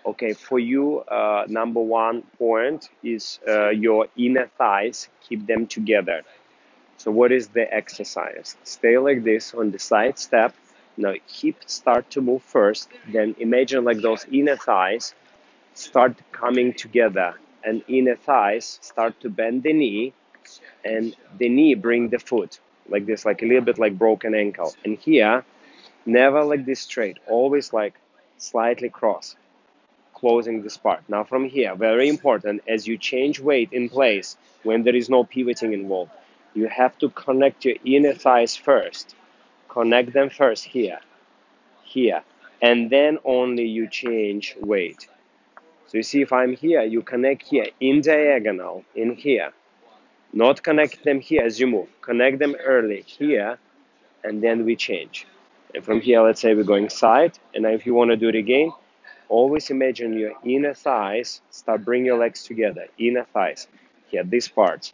Okay, for you, number one point is your inner thighs, keep them together. So what is the exercise? Stay like this on the side step. Now hip start to move first. Then imagine like those inner thighs start coming together, and inner thighs start to bend the knee, and the knee bring the foot like this, like a little bit like broken ankle. And here, never like this straight, always like slightly cross, closing this part. Now from here, very important, as you change weight in place, when there is no pivoting involved, you have to connect your inner thighs first. Connect them first here, here, and then only you change weight. So you see, if I'm here, you connect here in diagonal, in here. Not connect them here as you move. Connect them early here, and then we change. And from here, let's say we're going side, and if you want to do it again, always imagine your inner thighs, start bring your legs together, inner thighs, here, this part.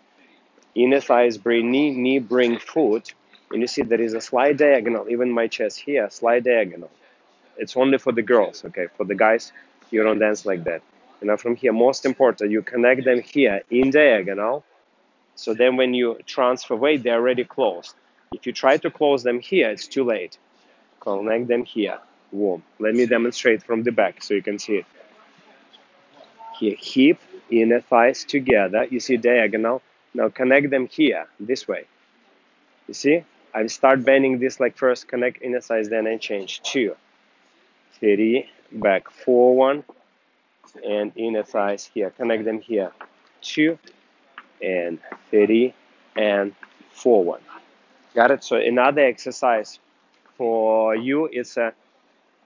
Inner thighs bring knee, knee bring foot, and you see there is a slight diagonal, even my chest here, slight diagonal. It's only for the girls, okay? For the guys, you don't dance like that. And now from here, most important, you connect them here in diagonal, so then when you transfer weight, they're already closed. If you try to close them here, it's too late. Connect them here. Warm. Let me demonstrate from the back so you can see it. Here, hip, inner thighs together. You see diagonal. Now connect them here, this way. You see? I start bending this like first connect inner thighs, then I change. 2, 3, back, 4, 1, and inner thighs here. Connect them here. 2, and 3, and 4, 1. Got it? So another exercise for you is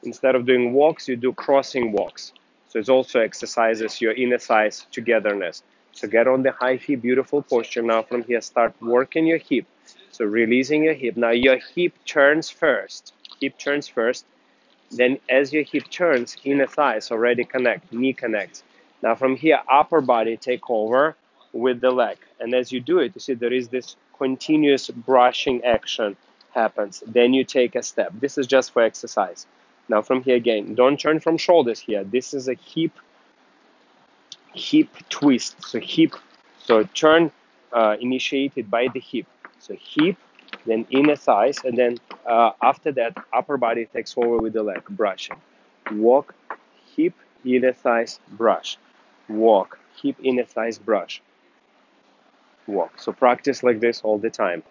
instead of doing walks, you do crossing walks. So it also exercises your inner thighs togetherness. So get on the high hip, beautiful posture. Now from here, start working your hip. So releasing your hip. Now your hip turns first. Hip turns first. Then as your hip turns, inner thighs already connect, knee connects. Now from here, upper body take over with the leg. And as you do it, you see there is this continuous brushing action happens. Then you take a step. This is just for exercise. Now from here again, don't turn from shoulders here. This is a hip twist. So turn initiated by the hip. So hip, then inner thighs, and then after that, upper body takes over with the leg, brushing. Walk, hip, inner thighs, brush. Walk, hip, inner thighs, brush. Walk. So practice like this all the time.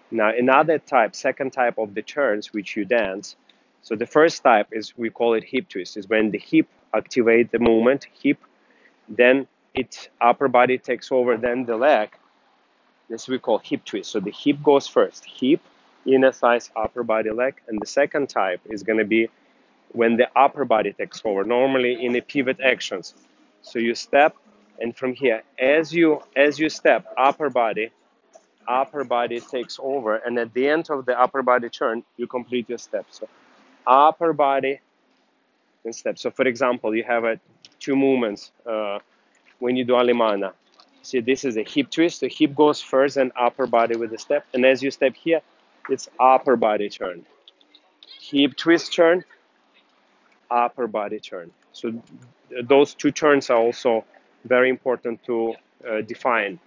Now another type, second type of the turns which you dance. So the first type is, we call it hip twist, is when the hip activate the movement, hip, then its upper body takes over, then the leg. This we call hip twist. So the hip goes first, hip, inner thighs, upper body, leg. And the second type is going to be when the upper body takes over, normally in the pivot actions. So you step, and from here, as you step, upper body takes over, and at the end of the upper body turn, you complete your step. So upper body and step. So for example, you have two movements when you do alemana. See, this is a hip twist. The hip goes first and upper body with the step. And as you step here, it's upper body turn. Hip twist turn, upper body turn. So those two turns are also very important to define.